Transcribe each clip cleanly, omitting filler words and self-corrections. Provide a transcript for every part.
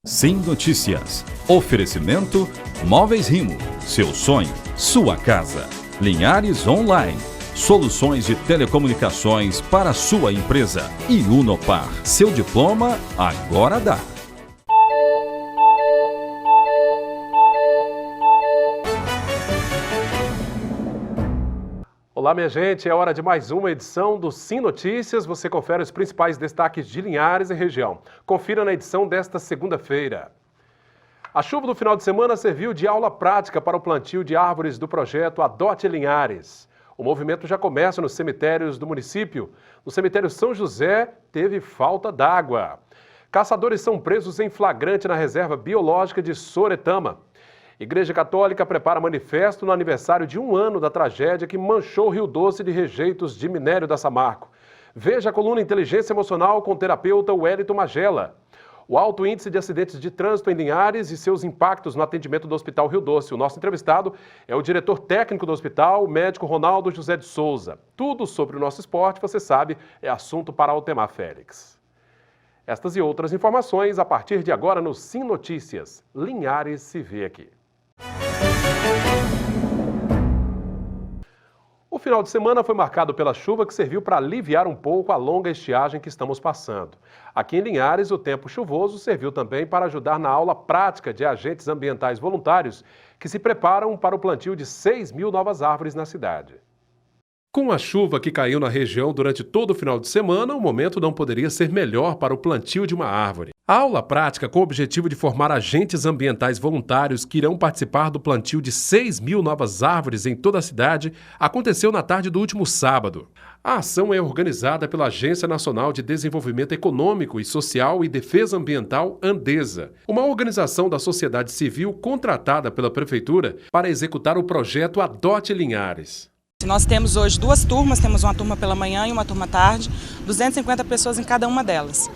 Sim Notícias. Oferecimento Móveis Rimo. Seu sonho, sua casa. Linhares Online. Soluções de telecomunicações para a sua empresa. E Unopar. Seu diploma agora dá. Olá, minha gente. É hora de mais uma edição do Sim Notícias. Você confere os principais destaques de Linhares e região. Confira na edição desta segunda-feira. A chuva do final de semana serviu de aula prática para o plantio de árvores do projeto Adote Linhares. O movimento já começa nos cemitérios do município. No cemitério São José, teve falta d'água. Caçadores são presos em flagrante na reserva biológica de Soretama. Igreja Católica prepara manifesto no aniversário de 1 ano da tragédia que manchou o Rio Doce de rejeitos de minério da Samarco. Veja a coluna Inteligência Emocional com o terapeuta Wellington Magela. O alto índice de acidentes de trânsito em Linhares e seus impactos no atendimento do Hospital Rio Doce. O nosso entrevistado é o diretor técnico do hospital, o médico Ronaldo José de Souza. Tudo sobre o nosso esporte, você sabe, é assunto para Altemar Félix. Estas e outras informações a partir de agora no Sim Notícias. Linhares se vê aqui. O final de semana foi marcado pela chuva que serviu para aliviar um pouco a longa estiagem que estamos passando. Aqui em Linhares, o tempo chuvoso serviu também para ajudar na aula prática de agentes ambientais voluntários que se preparam para o plantio de 6.000 novas árvores na cidade. Com a chuva que caiu na região durante todo o final de semana, o momento não poderia ser melhor para o plantio de uma árvore. A aula prática, com o objetivo de formar agentes ambientais voluntários que irão participar do plantio de 6.000 novas árvores em toda a cidade, aconteceu na tarde do último sábado. A ação é organizada pela Agência Nacional de Desenvolvimento Econômico e Social e Defesa Ambiental, Andesa, uma organização da sociedade civil contratada pela Prefeitura para executar o projeto Adote Linhares. Nós temos hoje 2 turmas, temos uma turma pela manhã e uma turma à tarde, 250 pessoas em cada uma delas.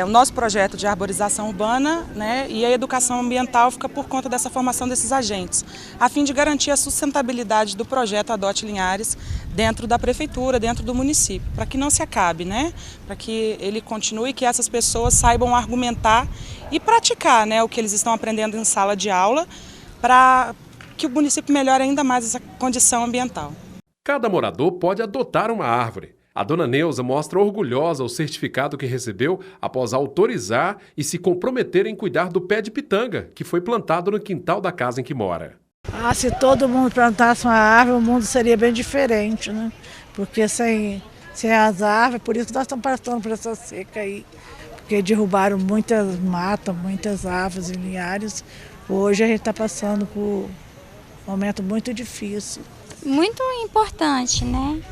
O nosso projeto de arborização urbana, e a educação ambiental fica por conta dessa formação desses agentes, a fim de garantir a sustentabilidade do projeto Adote Linhares dentro da prefeitura, dentro do município, para que não se acabe, para que ele continue, que essas pessoas saibam argumentar e praticar o que eles estão aprendendo em sala de aula, para que o município melhore ainda mais essa condição ambiental. Cada morador pode adotar uma árvore. A dona Neuza mostra orgulhosa o certificado que recebeu após autorizar e se comprometer em cuidar do pé de pitanga, que foi plantado no quintal da casa em que mora. Se todo mundo plantasse uma árvore, o mundo seria bem diferente, Porque sem as árvores, por isso que nós estamos passando por essa seca aí. Porque derrubaram muitas matas, muitas árvores em Linhares. Hoje a gente está passando por um momento muito difícil. Muito importante,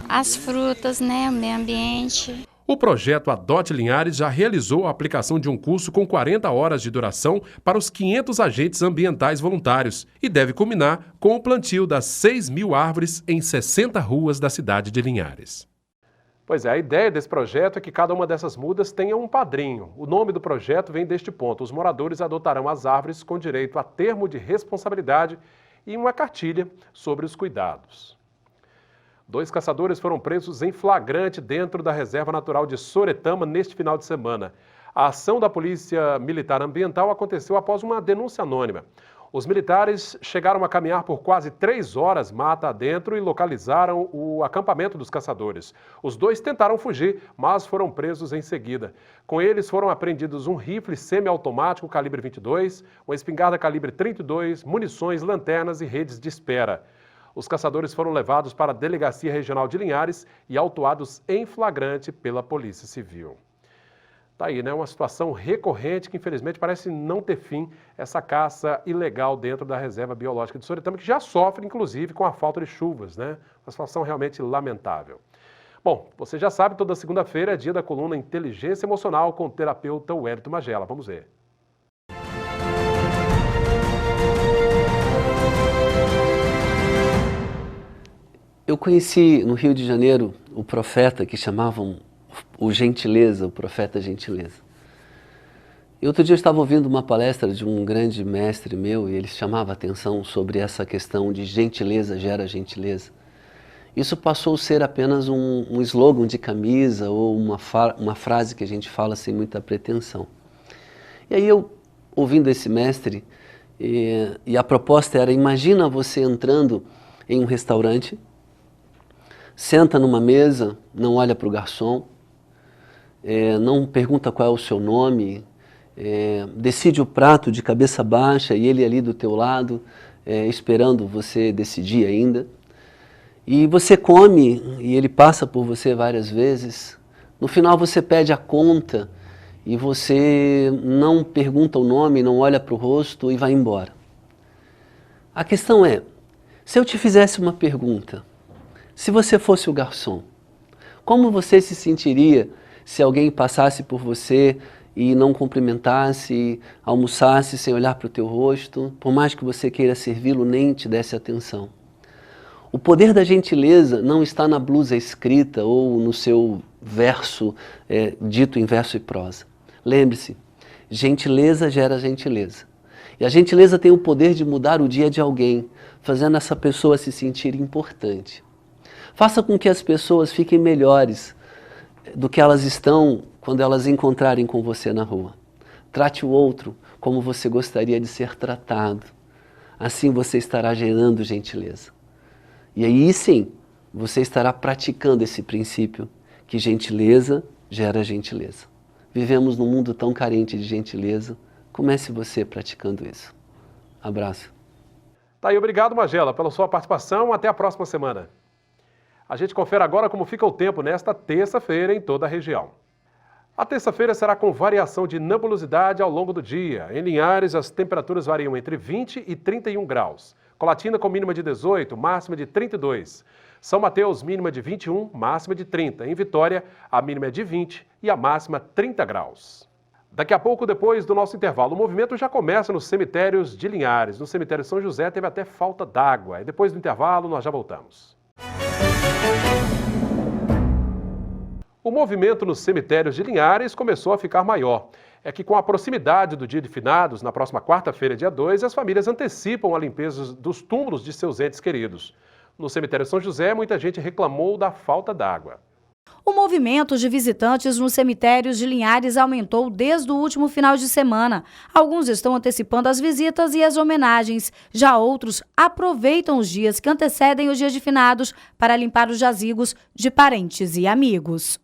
As frutas, o meio ambiente. O projeto Adote Linhares já realizou a aplicação de um curso com 40 horas de duração para os 500 agentes ambientais voluntários e deve culminar com o plantio das 6.000 árvores em 60 ruas da cidade de Linhares. Pois é, a ideia desse projeto é que cada uma dessas mudas tenha um padrinho. O nome do projeto vem deste ponto. Os moradores adotarão as árvores com direito a termo de responsabilidade e uma cartilha sobre os cuidados. 2 caçadores foram presos em flagrante dentro da Reserva Natural de Soretama neste final de semana. A ação da Polícia Militar Ambiental aconteceu após uma denúncia anônima. Os militares chegaram a caminhar por quase 3 horas mata adentro e localizaram o acampamento dos caçadores. Os 2 tentaram fugir, mas foram presos em seguida. Com eles foram apreendidos um rifle semiautomático calibre 22, uma espingarda calibre 32, munições, lanternas e redes de espera. Os caçadores foram levados para a Delegacia Regional de Linhares e autuados em flagrante pela Polícia Civil. Tá aí, uma situação recorrente que infelizmente parece não ter fim, essa caça ilegal dentro da Reserva Biológica de Soretama, que já sofre inclusive com a falta de chuvas, Uma situação realmente lamentável. Bom, você já sabe, toda segunda-feira é dia da coluna Inteligência Emocional com o terapeuta Wellington Magela. Vamos ver. Eu conheci no Rio de Janeiro o profeta que chamavam o Gentileza, o profeta Gentileza. E outro dia eu estava ouvindo uma palestra de um grande mestre meu e ele chamava a atenção sobre essa questão de gentileza gera gentileza. Isso passou a ser apenas um slogan de camisa ou uma frase que a gente fala sem muita pretensão. E aí eu ouvindo esse mestre, e a proposta era, imagina você entrando em um restaurante, senta numa mesa, não olha para o garçom, não pergunta qual é o seu nome, decide o prato de cabeça baixa e ele ali do teu lado, esperando você decidir ainda. E você come e ele passa por você várias vezes. No final você pede a conta e você não pergunta o nome, não olha para o rosto e vai embora. A questão é, se eu te fizesse uma pergunta, se você fosse o garçom, como você se sentiria se alguém passasse por você e não cumprimentasse, almoçasse sem olhar para o teu rosto, por mais que você queira servi-lo, nem te desse atenção? O poder da gentileza não está na blusa escrita ou no seu verso dito em verso e prosa. Lembre-se, gentileza gera gentileza. E a gentileza tem o poder de mudar o dia de alguém, fazendo essa pessoa se sentir importante. Faça com que as pessoas fiquem melhores do que elas estão quando elas encontrarem com você na rua. Trate o outro como você gostaria de ser tratado. Assim você estará gerando gentileza. E aí sim, você estará praticando esse princípio, que gentileza gera gentileza. Vivemos num mundo tão carente de gentileza, comece você praticando isso. Abraço. Tá aí, obrigado, Magela, pela sua participação. Até a próxima semana. A gente confere agora como fica o tempo nesta terça-feira em toda a região. A terça-feira será com variação de nebulosidade ao longo do dia. Em Linhares, as temperaturas variam entre 20 e 31 graus. Colatina com mínima de 18, máxima de 32. São Mateus, mínima de 21, máxima de 30. Em Vitória, a mínima é de 20 e a máxima 30 graus. Daqui a pouco, depois do nosso intervalo, o movimento já começa nos cemitérios de Linhares. No cemitério São José teve até falta d'água. E depois do intervalo, nós já voltamos. O movimento nos cemitérios de Linhares começou a ficar maior. É que com a proximidade do dia de finados, na próxima quarta-feira, dia 2, as famílias antecipam a limpeza dos túmulos de seus entes queridos. No cemitério São José, muita gente reclamou da falta d'água. O movimento de visitantes nos cemitérios de Linhares aumentou desde o último final de semana. Alguns estão antecipando as visitas e as homenagens. Já outros aproveitam os dias que antecedem os dias de finados para limpar os jazigos de parentes e amigos.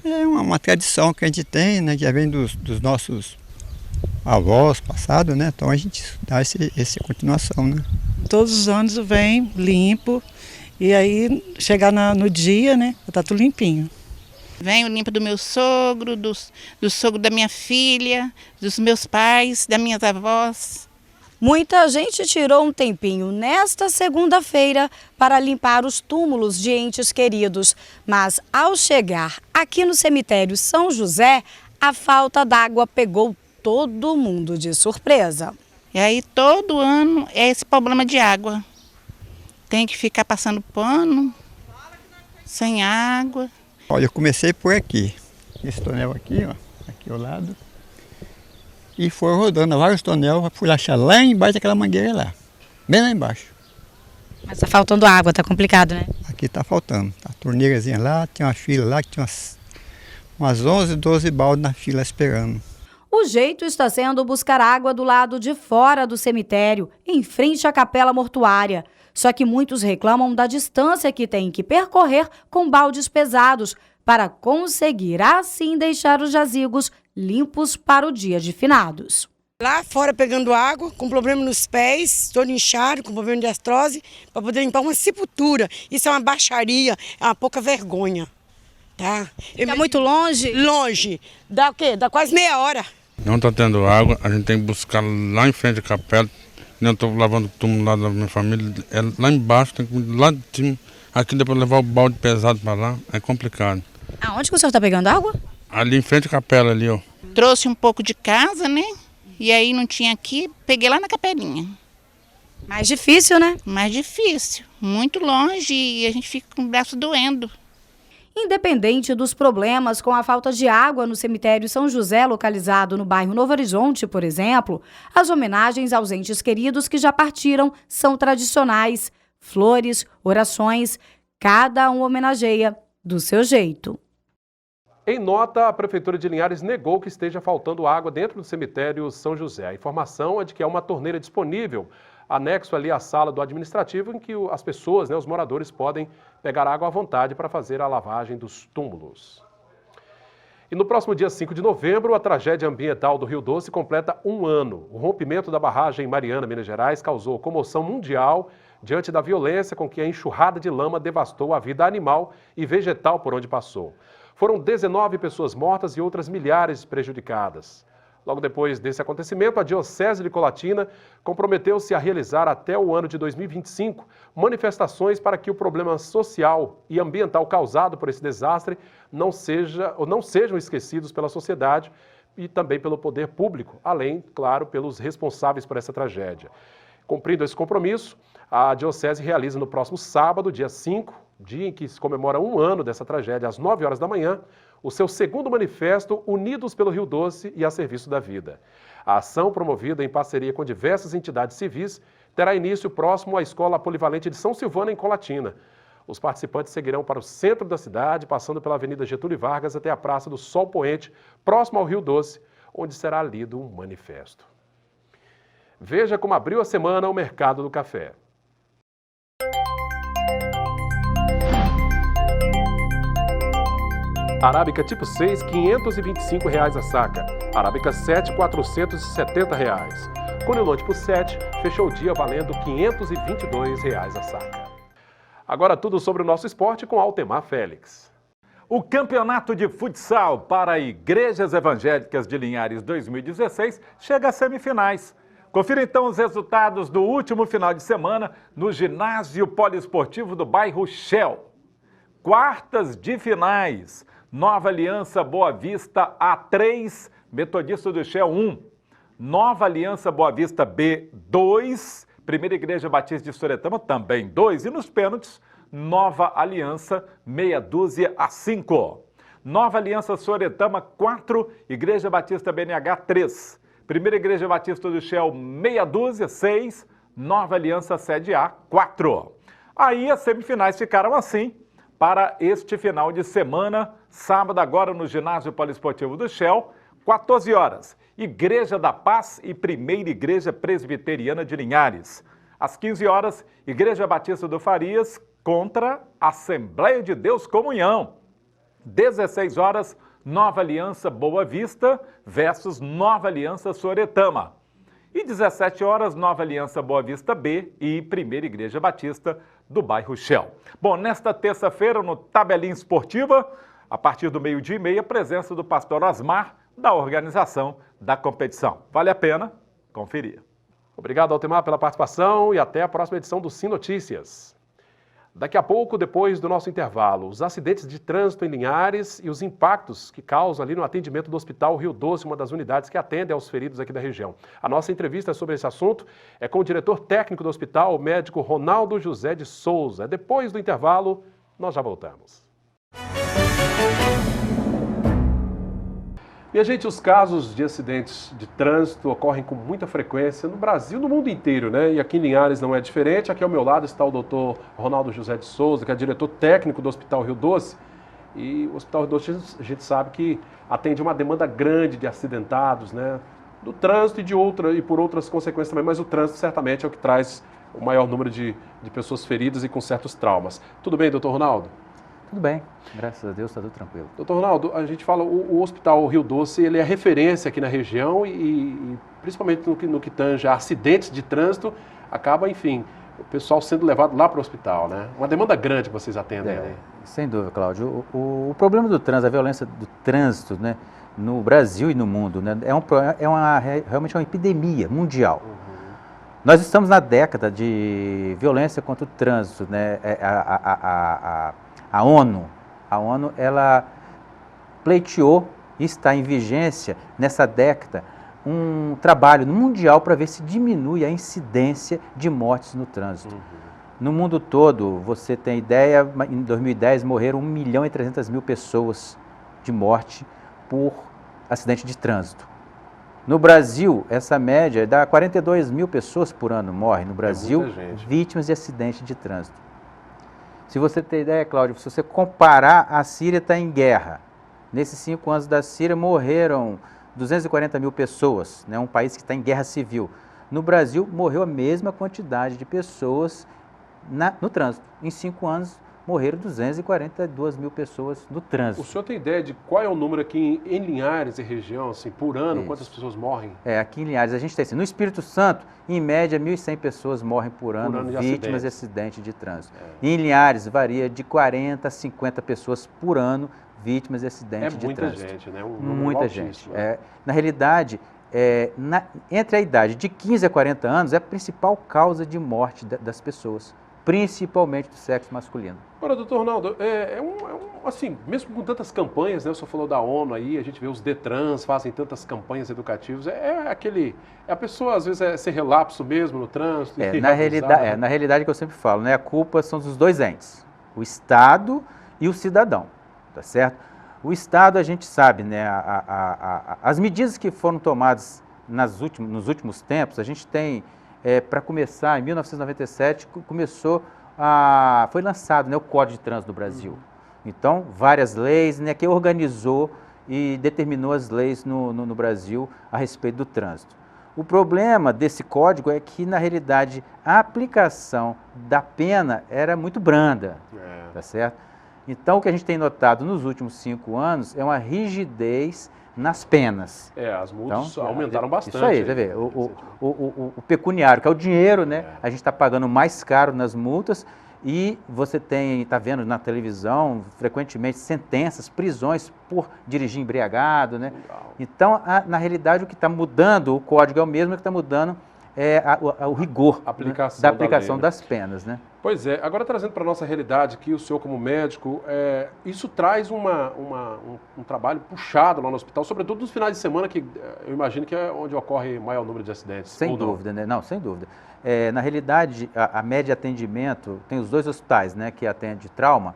É uma tradição que a gente tem, né, que vem dos nossos avós passados, né? Então a gente dá essa continuação, né? Todos os anos vem limpo e aí chegar no dia, né, tá tudo limpinho. Venho limpo do meu sogro, do sogro da minha filha, dos meus pais, das minhas avós. Muita gente tirou um tempinho nesta segunda-feira para limpar os túmulos de entes queridos, mas ao chegar aqui no cemitério São José, a falta d'água pegou todo mundo de surpresa. E aí todo ano é esse problema de água. Tem que ficar passando pano, sem água. Olha, eu comecei por aqui, esse tonel aqui, ó, aqui ao lado. E foi rodando vários tonel, fui achar lá embaixo daquela mangueira lá, bem lá embaixo. Mas tá faltando água, tá complicado, né? Aqui tá faltando, a torneirazinha lá, tem uma fila lá que tinha umas 11, 12 baldes na fila esperando. O jeito está sendo buscar água do lado de fora do cemitério, em frente à capela mortuária. Só que muitos reclamam da distância que tem que percorrer com baldes pesados para conseguir assim deixar os jazigos limpos para o dia de finados. Lá fora pegando água, com problema nos pés, todo inchado, com problema de artrose, para poder limpar uma sepultura. Isso é uma baixaria, é uma pouca vergonha. Tá? Fica muito longe? Longe. Dá o quê? Dá quase meia hora. Não está tendo água, a gente tem que buscar lá em frente à capela. Eu estou lavando o túmulo lá da minha família, é lá embaixo, tem que ir lá de cima. Aqui dá para levar o balde pesado para lá, é complicado. Aonde que o senhor está pegando água? Ali em frente à capela ali, ó. Trouxe um pouco de casa, né? E aí não tinha aqui, peguei lá na capelinha. Mais difícil, né? Mais difícil, muito longe e a gente fica com o braço doendo. Independente dos problemas com a falta de água no cemitério São José, localizado no bairro Novo Horizonte, por exemplo, as homenagens aos entes queridos que já partiram são tradicionais. Flores, orações, cada um homenageia do seu jeito. Em nota, a Prefeitura de Linhares negou que esteja faltando água dentro do cemitério São José. A informação é de que há uma torneira disponível, anexo ali à sala do administrativo, em que as pessoas, os moradores, podem pegar água à vontade para fazer a lavagem dos túmulos. E no próximo dia 5 de novembro, a tragédia ambiental do Rio Doce completa 1 ano. O rompimento da barragem em Mariana, Minas Gerais, causou comoção mundial diante da violência com que a enxurrada de lama devastou a vida animal e vegetal por onde passou. Foram 19 pessoas mortas e outras milhares prejudicadas. Logo depois desse acontecimento, a Diocese de Colatina comprometeu-se a realizar até o ano de 2025 manifestações para que o problema social e ambiental causado por esse desastre não sejam esquecidos pela sociedade e também pelo poder público, além, claro, pelos responsáveis por essa tragédia. Cumprindo esse compromisso, a Diocese realiza no próximo sábado, dia 5, dia em que se comemora 1 ano dessa tragédia, às 9 horas da manhã, o seu segundo manifesto Unidos pelo Rio Doce e a Serviço da Vida. A ação, promovida em parceria com diversas entidades civis, terá início próximo à Escola Polivalente de São Silvano, em Colatina. Os participantes seguirão para o centro da cidade, passando pela Avenida Getúlio Vargas até a Praça do Sol Poente, próximo ao Rio Doce, onde será lido um manifesto. Veja como abriu a semana o mercado do café. Arábica tipo 6, R$ 525 a saca. Arábica 7, R$ 470. Conilon tipo 7 fechou o dia valendo R$ 522 a saca. Agora tudo sobre o nosso esporte com Altemar Félix. O Campeonato de Futsal para Igrejas Evangélicas de Linhares 2016 chega às semifinais. Confira então os resultados do último final de semana no Ginásio Poliesportivo do bairro Shell. Quartas de finais. Nova Aliança Boa Vista A3, Metodista do Shell 1. Nova Aliança Boa Vista B 2, Primeira Igreja Batista de Soretama também 2. E nos pênaltis, Nova Aliança Meia Dúzia a 5. Nova Aliança Soretama 4, Igreja Batista BNH 3. Primeira Igreja Batista do Shell Meia Dúzia 6, Nova Aliança Sede A 4. Aí as semifinais ficaram assim. Para este final de semana, sábado agora no Ginásio Poliesportivo do Shell, 14 horas, Igreja da Paz e Primeira Igreja Presbiteriana de Linhares. Às 15 horas, Igreja Batista do Farias contra Assembleia de Deus Comunhão. 16 horas, Nova Aliança Boa Vista versus Nova Aliança Soretama. E 17 horas, Nova Aliança Boa Vista B e Primeira Igreja Batista do bairro Shell. Bom, nesta terça-feira, no Tabelinha Esportiva, a partir do 12h30, a presença do pastor Osmar, da organização da competição. Vale a pena conferir. Obrigado, Altemar, pela participação e até a próxima edição do Sim Notícias. Daqui a pouco, depois do nosso intervalo, os acidentes de trânsito em Linhares e os impactos que causam ali no atendimento do Hospital Rio Doce, uma das unidades que atende aos feridos aqui da região. A nossa entrevista sobre esse assunto é com o diretor técnico do hospital, o médico Ronaldo José de Souza. Depois do intervalo, nós já voltamos. Minha gente, os casos de acidentes de trânsito ocorrem com muita frequência no Brasil, no mundo inteiro, né? E aqui em Linhares não é diferente. Aqui ao meu lado está o doutor Ronaldo José de Souza, que é diretor técnico do Hospital Rio Doce. E o Hospital Rio Doce, a gente sabe que atende uma demanda grande de acidentados, né? Do trânsito e por outras consequências também, mas o trânsito certamente é o que traz o maior número de pessoas feridas e com certos traumas. Tudo bem, doutor Ronaldo? Tudo bem, graças a Deus está tudo tranquilo. Doutor Ronaldo, a gente fala, o Hospital Rio Doce, ele é referência aqui na região e principalmente no que tange a acidentes de trânsito, acaba, enfim, o pessoal sendo levado lá para o hospital, né? Uma demanda grande que vocês atendem aí. Sem dúvida, Cláudio. O problema do trânsito, a violência do trânsito, né, no Brasil e no mundo, né, realmente é uma epidemia mundial. Nós estamos na década de violência contra o trânsito, né? A ONU, ela pleiteou e está em vigência nessa década um trabalho mundial para ver se diminui a incidência de mortes no trânsito. No mundo todo, você tem ideia, em 2010 morreram 1.300.000 pessoas de morte por acidente de trânsito. No Brasil, essa média dá 42.000 pessoas por ano morrem no Brasil, vítimas de acidente de trânsito. Se você tem ideia, Cláudio, se você comparar, a Síria está em guerra, Nesses 5 anos da Síria morreram 240 mil pessoas, né, um país que está em guerra civil. No Brasil, morreu a mesma quantidade de pessoas no trânsito. Em 5 anos, morreram 242 mil pessoas no trânsito. O senhor tem ideia de qual é o número aqui em Linhares e região, assim, por ano, Isso. quantas pessoas morrem? Aqui em Linhares a gente tem assim, no Espírito Santo, em média, 1.100 pessoas morrem por ano vítimas de acidente de trânsito. Em Linhares, varia de 40 a 50 pessoas por ano vítimas de acidente de trânsito. Muita gente, né? Muita gente. Na realidade, entre a idade de 15 a 40 anos, é a principal causa de morte das pessoas, principalmente do sexo masculino. Agora, doutor Ronaldo, assim, mesmo com tantas campanhas, né, o senhor falou da ONU aí, a gente vê os Detrans fazem tantas campanhas educativas, a pessoa às vezes é ser relapso mesmo no trânsito. Na realidade que eu sempre falo, né, a culpa são dos dois entes, o Estado e o cidadão, tá certo? O Estado, a gente sabe, né, as medidas que foram tomadas nos últimos tempos, a gente tem, para começar, em 1997, foi lançado, né, o Código de Trânsito do Brasil. Então, várias leis, né, que organizou e determinou as leis no Brasil a respeito do trânsito. O problema desse código é que, na realidade, a aplicação da pena era muito branda, tá certo? Então, o que a gente tem notado nos últimos 5 anos é uma rigidez nas penas. As multas aumentaram bastante. Isso aí, você vê, o pecuniário, que é o dinheiro, né? A gente está pagando mais caro nas multas e você está vendo na televisão, frequentemente, sentenças, prisões por dirigir embriagado, né? Então, na realidade, o que está mudando, o código é o mesmo, que está mudando o rigor da aplicação das penas, né? Pois é, agora trazendo para a nossa realidade aqui, o senhor como médico, isso traz um trabalho puxado lá no hospital, sobretudo nos finais de semana, que eu imagino que é onde ocorre maior número de acidentes. Sem dúvida, né? Não, sem dúvida. Na realidade, a média de atendimento, tem os 2 hospitais, né, que atende trauma,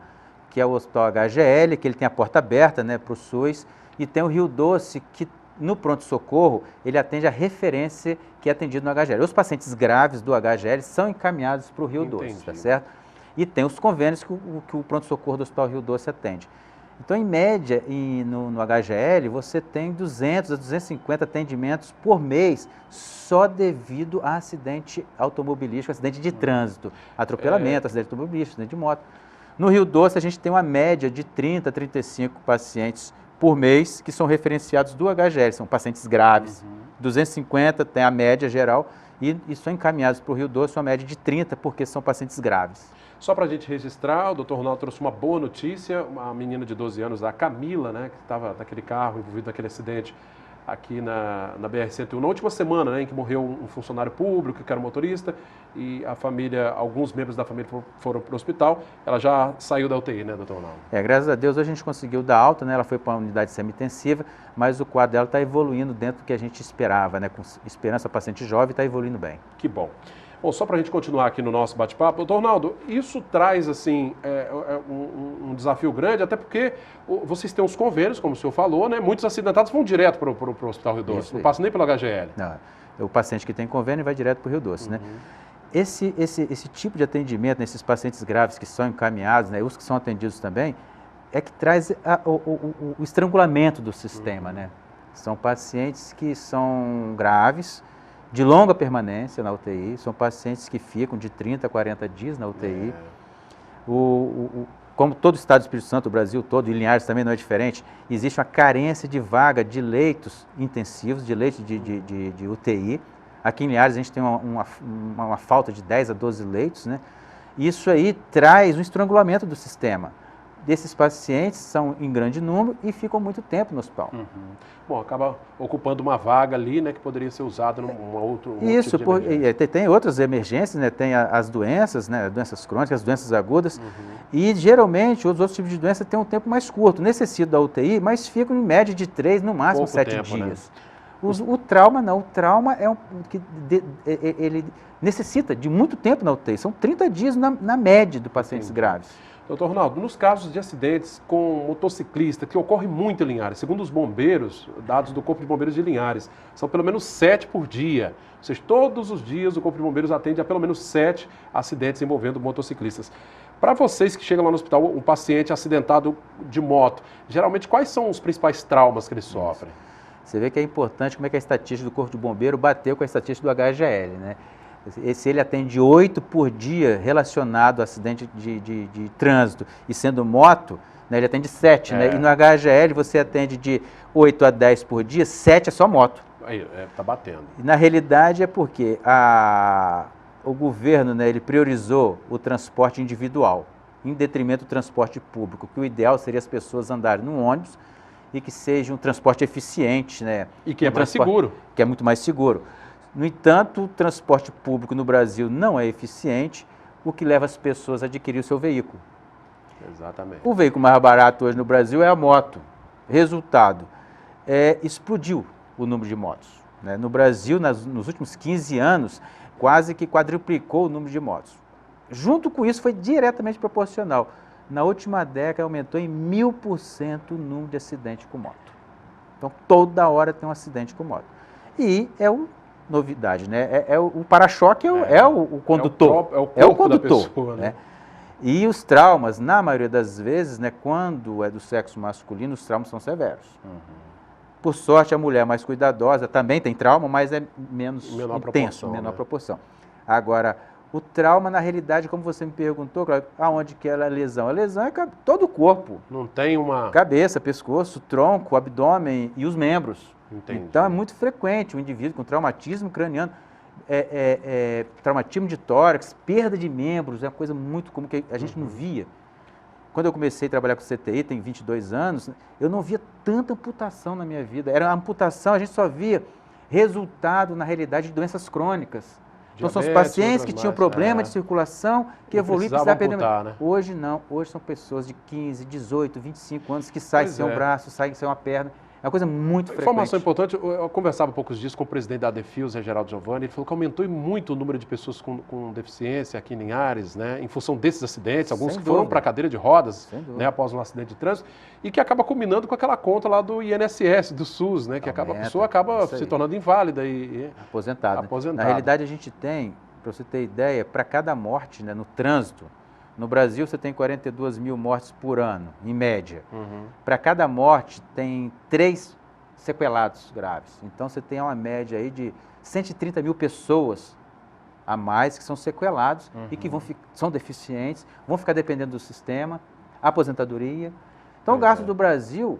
que é o Hospital HGL, que ele tem a porta aberta, né, para o SUS, e tem o Rio Doce, que no pronto-socorro, ele atende a referência que é atendido no HGL. Os pacientes graves do HGL são encaminhados para o Rio Doce, tá certo? E tem os convênios que o pronto-socorro do Hospital Rio Doce atende. Então, em média, no HGL, você tem 200 a 250 atendimentos por mês, só devido a acidente automobilístico, acidente de trânsito, atropelamento, acidente automobilístico, acidente de moto. No Rio Doce, a gente tem uma média de 30 a 35 pacientes por mês que são referenciados do HGL, são pacientes graves. 250 tem a média geral e são encaminhados para o Rio Doce, uma média de 30, porque são pacientes graves. Só para a gente registrar, o doutor Ronaldo trouxe uma boa notícia, uma menina de 12 anos, a Camila, né, que estava naquele carro envolvido naquele acidente aqui na BR-101, na última semana, né, em que morreu um funcionário público, que era um motorista, e a família, alguns membros da família foram para o hospital. Ela já saiu da UTI, né, doutor Ronaldo? Graças a Deus, hoje a gente conseguiu dar alta, né, ela foi para uma unidade semi-intensiva, mas o quadro dela está evoluindo dentro do que a gente esperava, né, com esperança, paciente jovem está evoluindo bem. Que bom. Bom, só para a gente continuar aqui no nosso bate-papo, doutor Ronaldo, isso traz, assim, um desafio grande, até porque vocês têm os convênios, como o senhor falou, né? Muitos acidentados vão direto para o Hospital Rio Doce, não passa nem pelo HGL. Não, o paciente que tem convênio vai direto para o Rio Doce, né? Esse tipo de atendimento nesses pacientes graves que são encaminhados, né, os que são atendidos também, é que traz o estrangulamento do sistema, né? São pacientes que são graves, de longa permanência na UTI, são pacientes que ficam de 30 a 40 dias na UTI. Como todo o estado do Espírito Santo, o Brasil todo, e Linhares também não é diferente, existe uma carência de vaga de leitos intensivos, de leitos de UTI. Aqui em Linhares a gente tem uma falta de 10 a 12 leitos, né? Isso aí traz um estrangulamento do sistema. Desses pacientes são em grande número e ficam muito tempo no hospital. Bom, acaba ocupando uma vaga ali, né, que poderia ser usada num outro Isso, tipo de tem outras emergências, né, tem as doenças, né, doenças crônicas, as doenças agudas, e geralmente os outros tipos de doença têm um tempo mais curto, necessitam da UTI, mas ficam em média de 3, no máximo 7 dias. Né? O trauma não, o trauma é ele necessita de muito tempo na UTI, são 30 dias na média de pacientes graves. Doutor Ronaldo, nos casos de acidentes com motociclista, que ocorre muito em Linhares, segundo os bombeiros, dados do Corpo de Bombeiros de Linhares, são pelo menos 7 por dia. Ou seja, todos os dias o Corpo de Bombeiros atende a pelo menos 7 acidentes envolvendo motociclistas. Para vocês que chegam lá no hospital, um paciente acidentado de moto, geralmente quais são os principais traumas que ele sofre? Você vê que é importante como é que a estatística do Corpo de Bombeiro bateu com a estatística do HGL, né? Se ele atende 8 por dia relacionado a acidente de trânsito e sendo moto, né, ele atende 7, né? E no HGL você atende de 8 a 10 por dia, 7 é só moto. Aí, tá batendo. E na realidade é porque o governo, né, ele priorizou o transporte individual, em detrimento do transporte público, que o ideal seria as pessoas andarem no ônibus e que seja um transporte eficiente, né? E que é mais seguro. Que é muito mais seguro. No entanto, o transporte público no Brasil não é eficiente, o que leva as pessoas a adquirir o seu veículo. Exatamente. O veículo mais barato hoje no Brasil é a moto. Resultado, explodiu o número de motos, né? No Brasil, nos últimos 15 anos, quase que quadruplicou o número de motos. Junto com isso, foi diretamente proporcional. Na última década, aumentou em 1000% o número de acidentes com moto. Então, toda hora tem um acidente com moto. E é uma novidade, né? O para-choque é o condutor. É o condutor. Da pessoa, né? E os traumas, na maioria das vezes, né, quando é do sexo masculino, os traumas são severos. Por sorte, a mulher mais cuidadosa também tem trauma, mas é menos intenso, menor proporção. Agora, o trauma, na realidade, como você me perguntou, Cláudio, aonde que é a lesão? A lesão é todo o corpo. Não tem uma... Cabeça, pescoço, tronco, abdômen e os membros. Entendi. Então, é muito frequente o indivíduo com traumatismo craniano, traumatismo de tórax, perda de membros, é uma coisa muito comum que a gente não via. Quando eu comecei a trabalhar com CTI, tem 22 anos, eu não via tanta amputação na minha vida. Era amputação, a gente só via resultado, na realidade, de doenças crônicas. Então, são os pacientes que tinham problema de circulação, que evoluíram e precisavam perder. Né? Hoje não, hoje são pessoas de 15, 18, 25 anos que saem sem um braço, saem sem uma perna. É uma coisa muito frequente. Informação importante, eu conversava há poucos dias com o presidente da ADEFIL, Zé Geraldo Giovanni, ele falou que aumentou muito o número de pessoas com deficiência aqui em Linhares, né, em função desses acidentes, alguns que foram para a cadeira de rodas, né, após um acidente de trânsito, e que acaba culminando com aquela conta lá do INSS, do SUS, né, que a pessoa acaba se tornando inválida e aposentada. Na realidade, a gente tem, para você ter ideia, para cada morte, né, no trânsito, no Brasil, você tem 42 mil mortes por ano, em média. Para cada morte, tem 3 sequelados graves. Então, você tem uma média aí de 130 mil pessoas a mais que são sequelados e que são deficientes, vão ficar dependendo do sistema, aposentadoria. Então, o gasto do Brasil,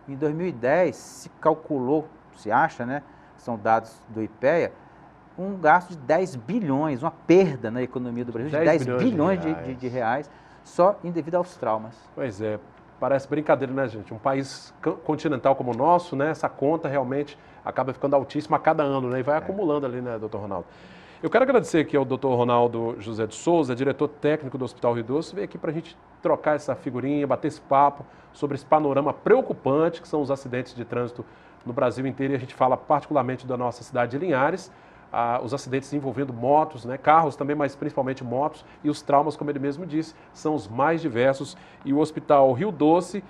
em 2010, se calculou, se acha, né, são dados do IPEA, um gasto de 10 bilhões, uma perda na economia do Brasil de 10 bilhões de reais, só devido aos traumas. Pois é, parece brincadeira, né, gente? Um país continental como o nosso, né, essa conta realmente acaba ficando altíssima a cada ano, né, e vai acumulando ali, né, doutor Ronaldo? Eu quero agradecer aqui ao doutor Ronaldo José de Souza, diretor técnico do Hospital Rio Doce, veio aqui para a gente trocar essa figurinha, bater esse papo sobre esse panorama preocupante que são os acidentes de trânsito no Brasil inteiro, e a gente fala particularmente da nossa cidade de Linhares, os acidentes envolvendo motos, né, carros também, mas principalmente motos, e os traumas, como ele mesmo disse, são os mais diversos, e o Hospital Rio Doce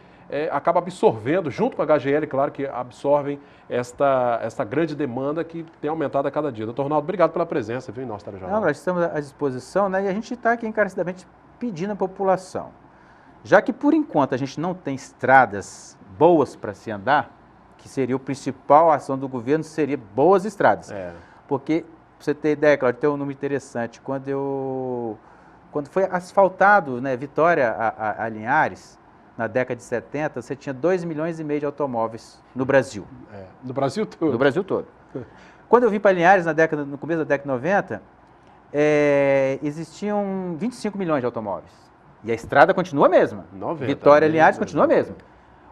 acaba absorvendo, junto com a HGL, claro que absorvem esta grande demanda que tem aumentado a cada dia. Doutor Ronaldo, obrigado pela presença, viu, em nosso telejornal. Nós estamos à disposição, né, e a gente está aqui encarecidamente pedindo à população, já que por enquanto a gente não tem estradas boas para se andar, que seria a principal ação do governo, seria boas estradas. Porque, para você ter ideia, Cláudio, tem um número interessante. Quando foi asfaltado, né, Vitória a Linhares, na década de 70, você tinha 2,5 milhões de automóveis no Brasil. No Brasil todo? No Brasil todo. Quando eu vim para Linhares, no começo da década de 90, existiam 25 milhões de automóveis. E a estrada continua a mesma. 90, Vitória a Linhares continua a mesma.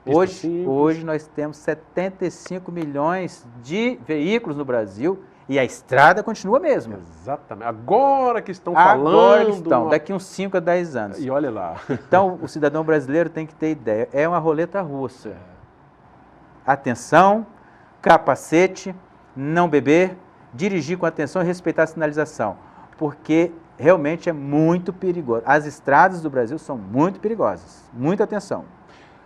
Hoje nós temos 75 milhões de veículos no Brasil e a estrada continua a mesma. Exatamente. Agora que estão falando... Agora que estão, daqui uns 5 a 10 anos. E olha lá. Então, o cidadão brasileiro tem que ter ideia. É uma roleta russa. Atenção, capacete, não beber, dirigir com atenção e respeitar a sinalização. Porque realmente é muito perigoso. As estradas do Brasil são muito perigosas. Muita atenção.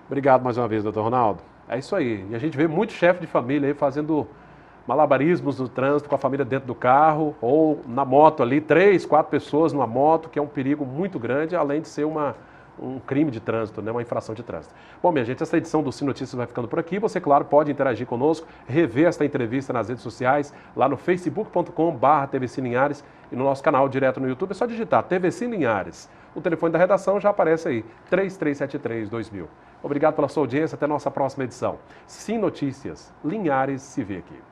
Obrigado mais uma vez, doutor Ronaldo. É isso aí. E a gente vê muito chefe de família aí fazendo malabarismos no trânsito com a família dentro do carro ou na moto ali, 3, 4 pessoas numa moto, que é um perigo muito grande, além de ser um crime de trânsito, né? Uma infração de trânsito. Bom, minha gente, essa edição do Sim Notícias vai ficando por aqui. Você, claro, pode interagir conosco, rever esta entrevista nas redes sociais, lá no facebook.com/TVC Linhares e no nosso canal direto no YouTube. É só digitar TVC Linhares. O telefone da redação já aparece aí, 3373-2000. Obrigado pela sua audiência, até a nossa próxima edição. Sim Notícias, Linhares se vê aqui.